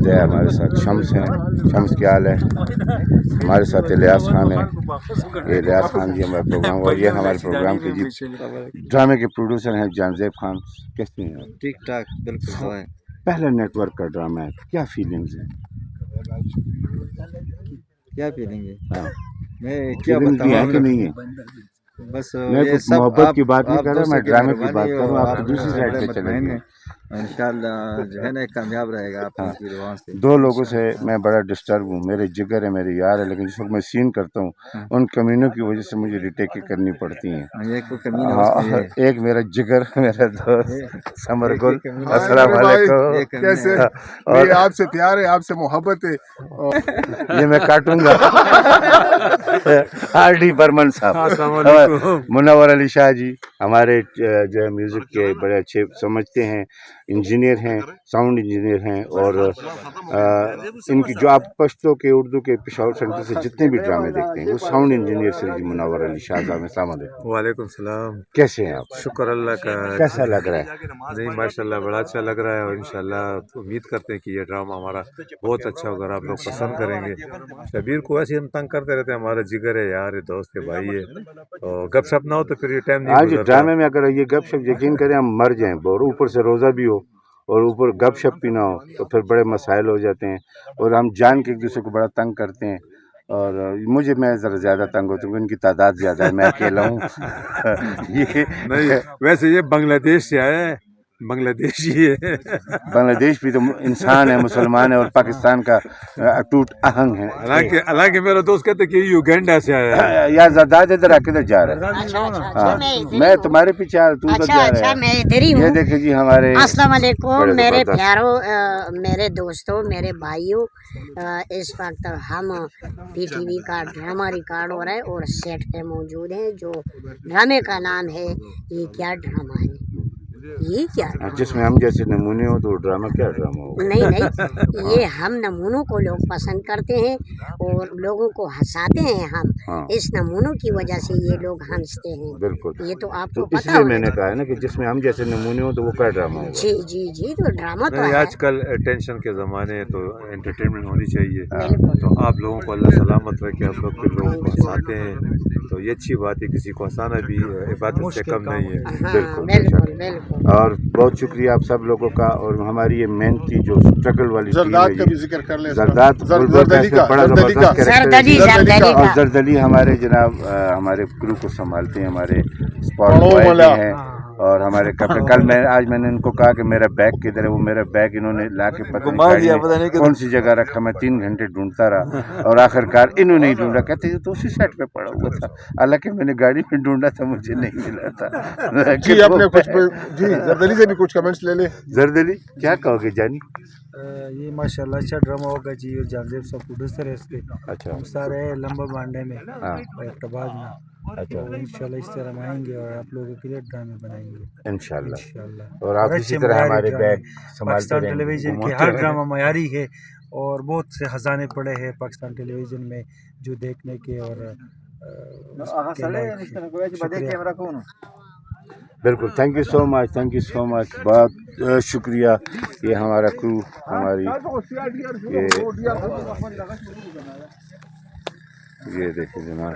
موجود ہے ہمارے ساتھ شمس ہیں. شمس کیا حال ہے؟ ہمارے ساتھ الیاس خان ہے. یہ الیاس خان جی ہمارے پروگرام اور یہ ہمارے پروگرام کے جی ڈرامے کے پروڈیوسر ہیں جان زیب خان. کیسے ہیں آپ؟ ٹھیک ٹھاک بالکل. پہلا نیٹ ورک کا ڈرامہ ہے, کیا فیلنگز ہیں؟ کیا فیلنگ ہے؟ ہاں میں کیا فیلنگز بھی ہیں بتاؤں کہ نہیں ہیں؟ بس میں یہ کوئی سب محبت کی بات نہیں آپ کر رہا, دوستوں میں کی ڈرامے کی مہربانی بات کر رہا ہوں. اور آپ تو دوسری سائڈ بڑے پہ چلے مطمئن گئے. ہیں. انشاءاللہ جو ہے نا کامیاب رہے گا آپ ہاں کی دعاؤں سے. دو لوگوں سے میں بڑا ڈسٹرب ہوں. میرے جگر ہے, میرے یار ہے, لیکن جس وقت میں سین کرتا ہوں ان کمینوں کی وجہ سے مجھے ریٹیکیں کرنی پڑتی ہیں. یہ کوئی کمی نہ اس میں ہاں ایک میرا جگر میرا دوست ثمر گل, کمی السلام علیکم. کیسے اور آپ سے پیار ہے, آپ سے محبت ہے. یہ میں کاٹوں گا. آر ڈی برمن صاحب, منور علی شاہ جی ہمارے جو ہے میوزک کے بڑے اچھے سمجھتے ہیں, انجینئر ہیں, ساؤنڈ انجینئر ہیں. اور ان کی جو آپ پشتو کے اردو کے پشاور سینٹر سے جتنے بھی ڈرامے دیکھتے ہیں وہ ساؤنڈ انجینئر سے جی منور علی شاہ صاحب. السلام علیکم. وعلیکم السلام. کیسے ہیں آپ؟ شکر اللہ کا. کیسا لگ رہا ہے؟ نہیں ماشاء اللہ بڑا اچھا لگ رہا ہے, اور انشاءاللہ امید کرتے ہیں کہ یہ ڈرامہ ہمارا بہت اچھا ہوگا اور آپ لوگ پسند کریں گے. شبیر کو ایسے ہم تنگ کرتے رہتے ہیں, ہمارا جگر ہے, یار ہے, دوست ہے, بھائی ہے, تو گپ شپ نہ ہو تو پھر یہ ٹائم نہیں آج گزرتا. ڈرامے میں اگر یہ گپ شپ یقین کریں ہم مر جائیں, اور اوپر سے روزہ بھی ہو اور اوپر گپ شپ بھی نہ ہو تو پھر بڑے مسائل ہو جاتے ہیں, اور ہم جان کے ایک دوسرے کو بڑا تنگ کرتے ہیں. اور میں ذرا زیادہ تنگ ہوتا ہوں, ان کی تعداد زیادہ ہے, میں اکیلا ہوں. یہ نہیں ویسے یہ بنگلہ دیش سے آیا ہے, بنگلہ دیشی ہے. بنگلہ دیش بھی تو انسان ہے, مسلمان ہے, اور پاکستان کا اٹوٹ آہنگ ہے. حالانکہ میرا دوست کہتے کہ یہ یوگینڈا سے آیا ہے. یا زرداد ادھر آ کدھر جا رہا ہے؟ ہاں میں تمہارے پیچھے آ رہا, تو ادھر جا رہا ہے. میں ادھر ہی یہ ہوں. دیکھیں جی ہمارے السلام علیکم بڑے میرے زبردست پیاروں, میرے دوستوں, میرے بھائیوں. اس وقت ہم پی ٹی وی کا ڈرامہ ریکارڈ ہو رہا ہے اور سیٹ پہ موجود ہیں. جو ڈرامے کا نام ہے یہ کیا ڈرامہ ہے, یہ کیا ڈرامہ جس میں ہم جیسے نمونے ہو تو ڈرامہ کیا ڈرامہ ہوگا؟ نہیں یہ ہم نمونوں کو لوگ پسند کرتے ہیں اور لوگوں کو ہنساتے ہیں. ہم ہاں اس نمونوں کی وجہ سے یہ لوگ ہنستے ہیں. بالکل, یہ تو آپ تو کو اس پتا لیے ہونا میں نے چاہیے. کہا ہے نا کہ جس میں ہم جیسے نمونے ہو تو وہ کیا ڈرامہ ہوگا. جی جی جی تو ڈرامہ تو نہیں ہے. آج کل ٹینشن کے زمانے ہیں تو انٹرٹینمنٹ ہونی چاہیے. بالکل. تو آپ لوگوں کو اللہ سلامت رکھے, آپ لوگ پھر لوگوں کو ہنساتے ہیں تو یہ اچھی بات ہے. کسی کو ہنسانا بھی عبادت سے کم نہیں ہے. ہاں بالکل بالکل بالکل. اور بہت شکریہ آپ سب لوگوں کا. اور ہماری یہ محنتی جو اسٹرگل والی ٹیم زرداد ہے کا بھی ذکر کر لیں. زرداد زردلی کا, بڑا زردلی کا, زبردست کریکٹر زردلی ہے. زردلی اور کا زردلی ہمارے جناب ہمارے کرو کو سنبھالتے ہیں, ہمارے اسپاٹ پڑھو بوائے بھی والا. ہیں. اور ہمارے کل آج میں نے ان کو کہا کہ میرا بیگ کدھر ہے, وہ میرا بیگ انہوں نے لا کے پتہ نہیں گاڑی میں کون سی جگہ رکھا. میں 3 گھنٹے ڈھونڈتا رہا اور آخر کار انہوں نے ہی ڈھونڈا. کہتے ہیں تو اسی سائڈ پہ پڑا ہوا تھا, حالانکہ میں نے گاڑی میں ڈھونڈا تھا, مجھے نہیں ملا تھا. جی اپنے کچھ جی زردلی سے بھی کچھ کمنٹس لے لیں. زردلی کیا کہو گے جانی؟ یہ ماشاءاللہ اچھا ڈرامہ ہوگا جی. اور جانزیب صاحب پروڈیوسر ہے اس کے. اچھا ہم سارے لمبا بانڈے میں ہاں احتباد میں. اچھا تو انشاءاللہ اس طرح ہم آئیں گے اور آپ لوگوں کے لیے ڈرامے بنائیں گے انشاءاللہ. انشاءاللہ. اور آپ اسی طرح معیاری ہمارے ڈرامے. بیگ سنبھالتے پاکستان رہیں ٹیلی گے. ویژن کے ہر ڈرامہ معیاری ہے اور بہت سے خزانے پڑے ہیں پاکستان ٹیلی ویژن میں جو دیکھنے کے اور اس کے لائق ہے. شکریہ. بالکل, thank you so much, thank you so much, بہت شکریہ. یہ ہمارا کرو, ہماری یہ دیکھیں جناب.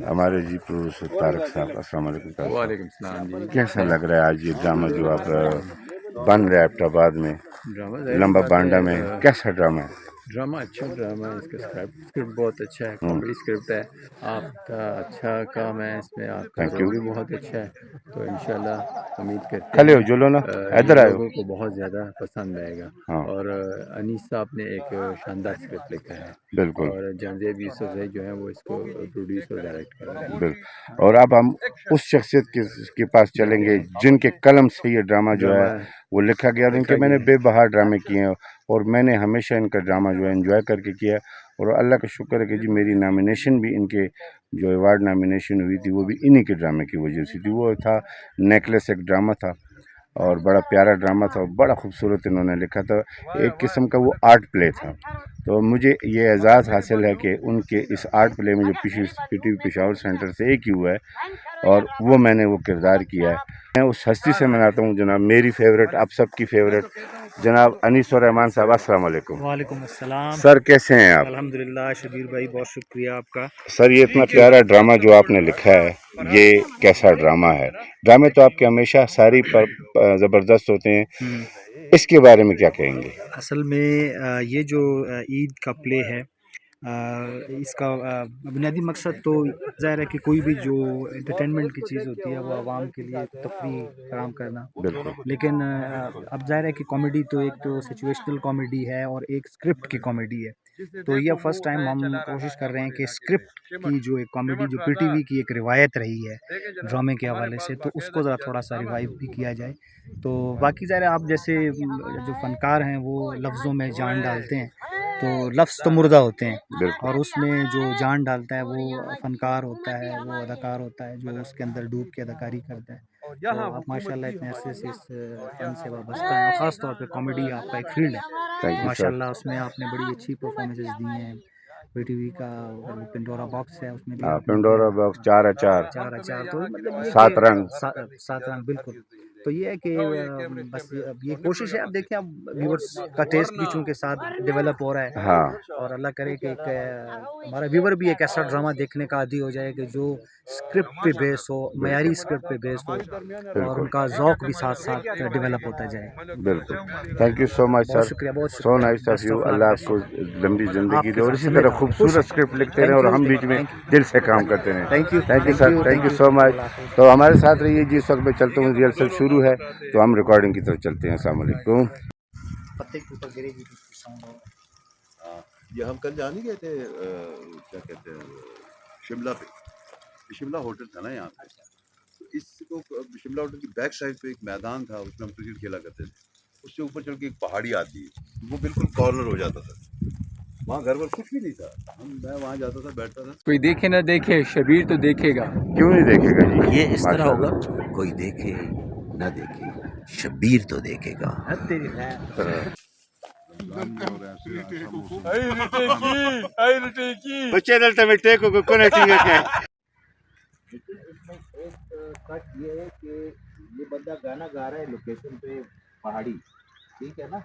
ہمارے جی پروڈیوسر طارق صاحب, السلام علیکم. وعلیکم السلام جی. کیسا لگ رہا ہے آج یہ ڈرامہ جو آپ بن رہا ہے ایبٹ میں لمبا بانڈا میں, کیسا ڈرامہ ہے؟ ڈرامہ اچھا ڈرامہ ہے. اس کا اسکرپٹ بہت اچھا ہے, کامیڈی اسکرپٹ ہے. آپ کا اچھا کام ہے اس میں, آپ کا Thank you. رول بھی بہت اچھا ہے. تو انشاءاللہ امید کرتے کھلے ہو ہیں جلو نا, یہ ادھر آئے ہو. لوگوں کو بہت زیادہ پسند آئے گا. ہاں اور انیس صاحب نے ایک شاندار اسکرپٹ لکھا ہے بالکل اور جانزیب یوسف جو ہیں وہ اس کو پروڈیوس اور ڈائریکٹ کر رہے ہیں. بالکل. اور اب ہم اس شخصیت کے پاس چلیں گے جن کے قلم سے یہ ڈرامہ جو ہے وہ لکھا گیا. اور ان کے میں نے بے بہار ڈرامے کیے ہیں اور میں نے ہمیشہ ان کا ڈرامہ جو ہے انجوائے کر کے کیا. اور اللہ کا شکر ہے کہ جی میری نامینیشن بھی ان کے جو ایوارڈ نامینیشن ہوئی تھی وہ بھی انہی کے ڈرامے کی وجہ سے تھی. وہ تھا نیکلس, ایک ڈرامہ تھا اور بڑا پیارا ڈرامہ تھا, بڑا خوبصورت انہوں نے لکھا تھا, ایک قسم کا وہ آرٹ پلے تھا. تو مجھے یہ اعزاز حاصل ہے کہ ان کے اس آرٹ پلے میں جو P T V Peshawar centre سے ایک ہی ہوا ہے اور وہ میں نے وہ کردار کیا ہے. میں اس ہستی سے مناتا ہوں جناب, میری فیوریٹ, آپ سب کی فیوریٹ, جناب انیس الرحمان صاحب. السلام علیکم. وعلیکم السلام. سر کیسے ہیں آپ؟ الحمدللہ شبیر بھائی, بہت شکریہ آپ کا. سر یہ اتنا پیارا ڈرامہ جو آپ نے لکھا ہے, یہ کیسا ڈرامہ ہے؟ ڈرامے تو آپ کے ہمیشہ ساری پر زبردست ہوتے ہیں, اس کے بارے میں کیا کہیں گے؟ اصل میں یہ جو عید کا پلے ہے, اس کا بنیادی مقصد تو ظاہر ہے کہ کوئی بھی جو انٹرٹینمنٹ کی چیز ہوتی ہے وہ عوام کے لیے تفریح فراہم کرنا. لیکن اب ظاہر ہے کہ کامیڈی تو ایک تو سچویشنل کامیڈی ہے اور ایک اسکرپٹ کی کامیڈی ہے. تو یہ فرسٹ ٹائم ہم کوشش کر رہے ہیں کہ اسکرپٹ کی جو ایک کامیڈی جو پی ٹی وی کی ایک روایت رہی ہے ڈرامے کے حوالے سے, تو اس کو ذرا تھوڑا سا ریوائیو بھی کیا جائے. تو باقی ظاہر ہے آپ جیسے جو فنکار ہیں وہ لفظوں میں جان ڈالتے ہیں, تو لفظ تو مردہ ہوتے ہیں اور اس میں جو جان ڈالتا ہے وہ فنکار ہوتا ہے, وہ اداکار ہوتا ہے جو اس کے اندر ڈوب کے اداکاری کرتا ہے. تو آپ ماشاء اللہ اتنے عرصے سے اس فن سے وابستہ ہیں, اور خاص طور پہ کامیڈی آپ کا ایک فیلڈ ہے ماشاء اللہ. اس میں آپ نے بڑی اچھی پرفارمنسز دی ہیں. پی ٹی وی کا پنڈورا باکس ہے, اس میں بھی پنڈورا باکس, چار اچار, تو مطلب سات رنگ, سات رنگ, بالکل. تو یہ ہے کہ بس اب یہ کوشش ہے, اب دیکھیں اب ویورز کا ٹیسٹ بھی چونکہ ساتھ ڈیولپ ہو رہا ہے, ہاں, اور اللہ کرے کہ ایک ہمارا ویور بھی ایک ایسا ڈرامہ دیکھنے کا عادی ہو جائے کہ جو اسکرپٹ پہ بیس ہو, معیاری اسکرپٹ پہ بیس ہو, اور ان کا ذوق بھی ساتھ ساتھ ڈیولپ ہوتا جائے. بالکل. تھینک یو سو مچ بہت سر, شکریہ, بہت سو نائس آف یو. اللہ آپ کو لمبی زندگی دے اور اسی طرح خوبصورت اسکرپٹ لکھتے رہیں اور ہم بیچ میں دل سے کام کرتے رہیں. Thank you sir, thank you so much. تو ہمارے ساتھ رہیے جی, اس وقت میں چلتا ہوں, ریہرسل شروع ہے تو ہم ریکارڈنگ کی طرف چلتے ہیں. السلام علیکم. یہ ہم کل جانے گئے تھے کیا کہتے ہیں شملہ پہ, شملہ ہوٹل تھا نا یہاں پہ, اس کو شملہ ہوٹل کی بیک سائڈ پہ ایک میدان تھا, اس میں ہم کرکٹ کھیلا کرتے تھے. اس سے اوپر چڑھ کے ایک پہاڑی آتی ہے, وہ بالکل کارنر ہو جاتا تھا, وہاں گھر پر کچھ بھی نہیں تھا. میں وہاں جاتا تھا, بیٹھتا تھا. کوئی دیکھے نہ دیکھے, شبیر تو دیکھے گا. کیوں نہیں دیکھے گا جی؟ یہ اس طرح ہوگا, کوئی دیکھے نہ دیکھے, شبیر تو دیکھے گا. بچے دلتا میں ٹیکو کو کنیکٹنگ ہے. کٹ یہ ہے کہ یہ بندہ گانا گا رہا ہے لوکیشن پہ پہاڑی, ٹھیک ہے نا,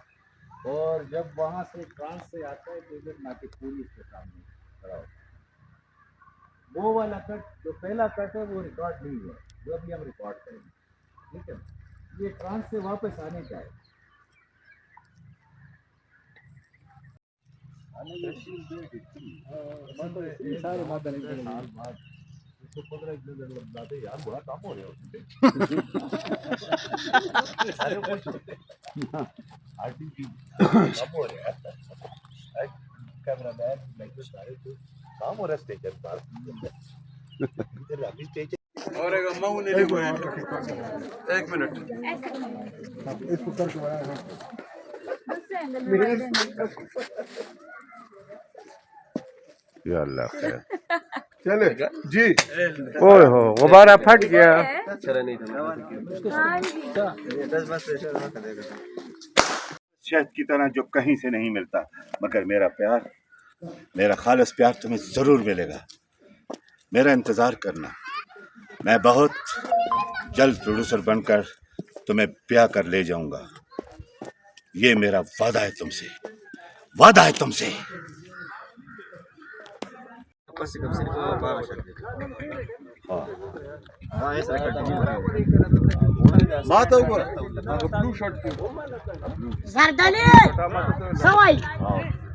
اور جب وہاں سے ٹرانس سے آتا ہے تو ادھر ناٹک پوری اس کے سامنے کھڑا ہوتا ہے. وہ والا کٹ جو پہلا کٹ ہے وہ ریکارڈ نہیں ہوا, جو ابھی ہم ریکارڈ کریں گے, ٹھیک ہے. یہ ٹرانس سے واپس آنے کا ہے. یار بڑا کام ہو رہا یا اللہ خیر. چلے جی, اوہ ہو, غبارہ پھٹ گیا. شہد کی طرح جو کہیں سے نہیں ملتا, مگر میرا پیار, میرا خالص پیار تمہیں ضرور ملے گا. میرا انتظار کرنا, میں بہت جلد پروڈیوسر بن کر تمہیں بیاہ کر لے جاؤں گا. یہ میرا وعدہ ہے تم سے, وعدہ ہے تم سے. زردالي سوي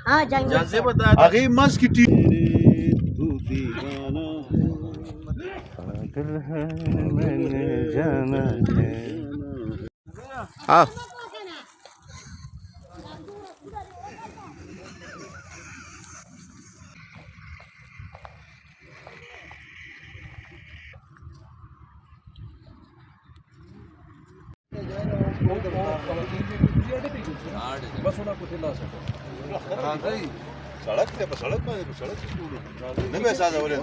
ها جنگل آگے مس کی ٹی ہاں سڑک تے سڑک میں نہیں میں ساتھ ہو رہے ہیں.